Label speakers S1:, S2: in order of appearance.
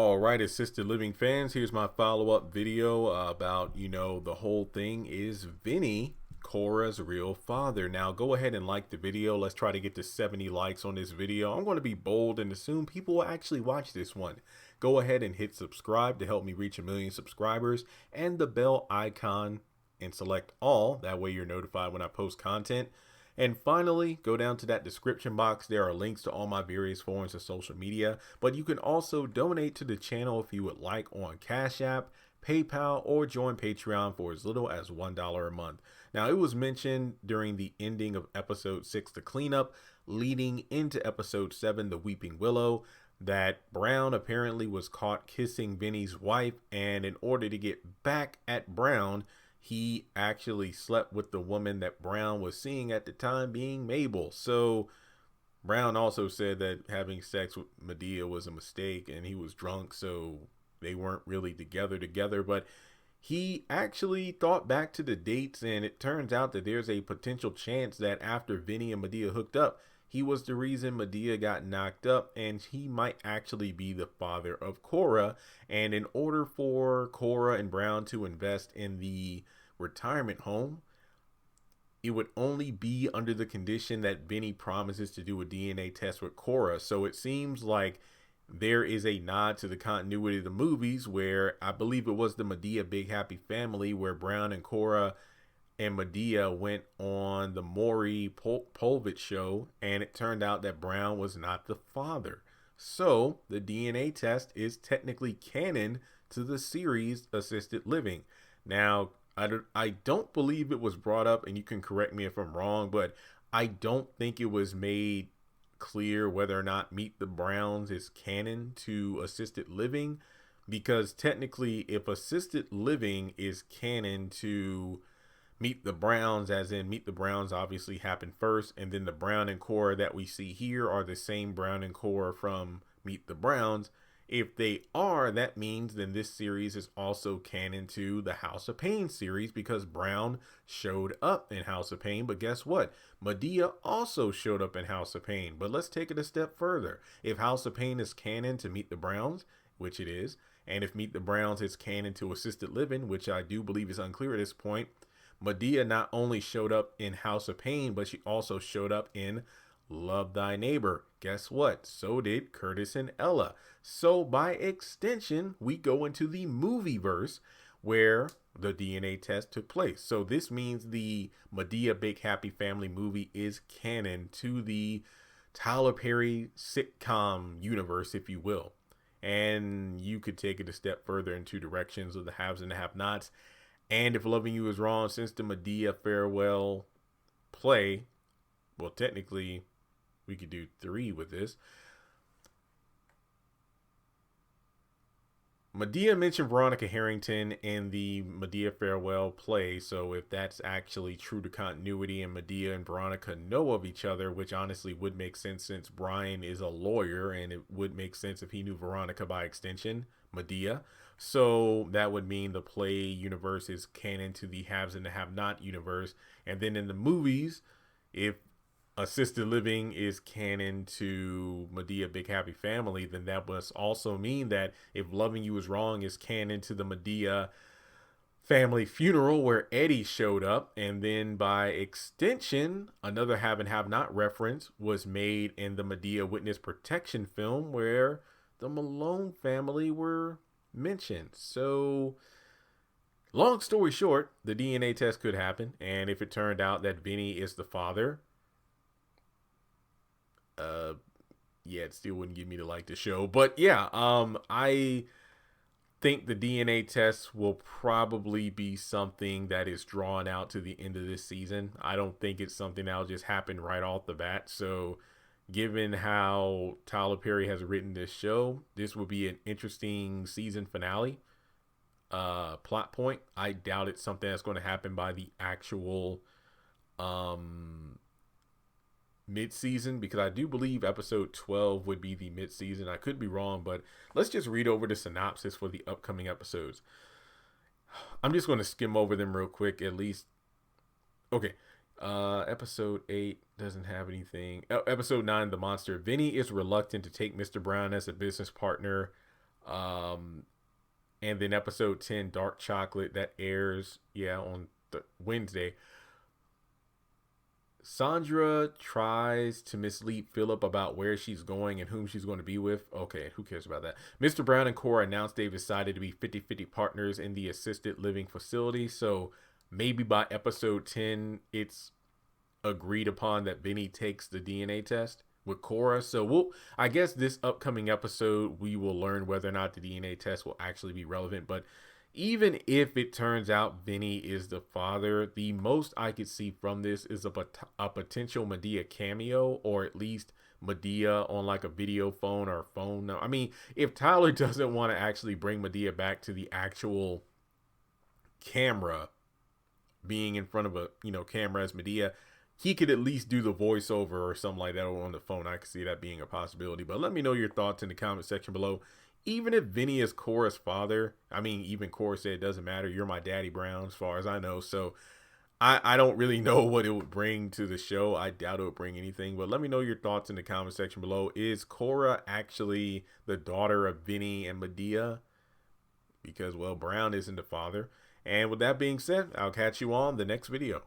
S1: All right, assisted living fans, here's my follow-up video about, the whole thing is Vinny, Cora's real father. Now, go ahead and like the video. Let's try to get to 70 likes on this video. I'm going to be bold and assume people will actually watch this one. Go ahead and hit subscribe to help me reach 1,000,000 subscribers and the bell icon and select all. That way you're notified when I post content. And finally, go down to that description box. There are links to all my various forms of social media, but you can also donate to the channel if you would like on Cash App, PayPal, or join Patreon for as little as $1 a month. Now, it was mentioned during the ending of episode 6, the cleanup, leading into episode 7, the Weeping Willow, that Brown apparently was caught kissing Vinny's wife, and in order to get back at Brown, he actually slept with the woman that Brown was seeing at the time, being Mabel. So Brown also said that having sex with Medea was a mistake and he was drunk, so they weren't really together. But he actually thought back to the dates, and it turns out that there's a potential chance that after Vinny and Medea hooked up, he was the reason Medea got knocked up, and he might actually be the father of Cora. And in order for Cora and Brown to invest in the retirement home, it would only be under the condition that Vinny promises to do a DNA test with Cora. So it seems like there is a nod to the continuity of the movies, where I believe it was the Medea Big Happy Family, where Brown and Cora and Medea went on the Maury Povich show, and it turned out that Brown was not the father. So the DNA test is technically canon to the series Assisted Living. Now, I don't believe it was brought up, and you can correct me if I'm wrong, but I don't think it was made clear whether or not Meet the Browns is canon to Assisted Living, because technically if Assisted Living is canon to Meet the Browns, as in Meet the Browns obviously happened first, and then the Brown and Cora that we see here are the same Brown and Cora from Meet the Browns. If they are, that means then this series is also canon to the House of Pain series, because Brown showed up in House of Pain. But guess what? Medea also showed up in House of Pain. But let's take it a step further. If House of Pain is canon to Meet the Browns, which it is, and if Meet the Browns is canon to Assisted Living, which I do believe is unclear at this point, Medea not only showed up in House of Pain, but she also showed up in Love Thy Neighbor. Guess what? So did Curtis and Ella. So by extension, we go into the movie verse where the DNA test took place. So this means the Medea Big Happy Family movie is canon to the Tyler Perry sitcom universe, if you will. And you could take it a step further in two directions of the haves and the have-nots. And if Loving You Is Wrong, since the Medea farewell play, well, technically, we could do 3 with this. Medea mentioned Veronica Harrington in the Medea farewell play, so if that's actually true to continuity and Medea and Veronica know of each other, which honestly would make sense since Brian is a lawyer, and it would make sense if he knew Veronica by extension, Medea. So that would mean the play universe is canon to the haves and the have-not universe. And then in the movies, if Assisted Living is canon to Medea Big Happy Family, then that must also mean that if Loving You Is Wrong is canon to the Medea family funeral where Eddie showed up, and then by extension, another have and have not reference was made in the Medea Witness Protection film where the Malone family were mentioned. So long story short, the DNA test could happen, and if it turned out that Vinny is the father, yeah, it still wouldn't get me to like the show. But yeah, I think the DNA test will probably be something that is drawn out to the end of this season. I don't think it's something that'll just happen right off the bat. So given how Tyler Perry has written this show, this will be an interesting season finale plot point. I doubt it's something that's going to happen by the actual mid-season, because I do believe episode 12 would be the mid-season. I could be wrong, but let's just read over the synopsis for the upcoming episodes. I'm just going to skim over them real quick, at least. Okay. Episode 8 doesn't have anything. Episode 9, The Monster. Vinny is reluctant to take Mr. Brown as a business partner And then episode 10, Dark Chocolate, that airs, on the Wednesday. Sandra tries to mislead Philip about where she's going and whom she's going to be with. Okay, who cares about that? Mr. Brown and Cora announced they've decided to be 50-50 partners in the assisted living facility. So maybe by episode 10, it's agreed upon that Vinny takes the DNA test with Cora. So I guess this upcoming episode, we will learn whether or not the DNA test will actually be relevant. But even if it turns out Vinny is the father, the most I could see from this is a potential Medea cameo, or at least Medea on like a video phone or a phone. I mean, if Tyler doesn't want to actually bring Medea back to the actual camera, being in front of a camera as Medea, he could at least do the voiceover or something like that on the phone. I could see that being a possibility. But let me know your thoughts in the comment section below. Even if Vinny is Cora's father, I mean, even Cora said it doesn't matter. You're my daddy, Brown, as far as I know. So I don't really know what it would bring to the show. I doubt it would bring anything. But let me know your thoughts in the comment section below. Is Cora actually the daughter of Vinny and Medea? Because, well, Brown isn't the father. And with that being said, I'll catch you on the next video.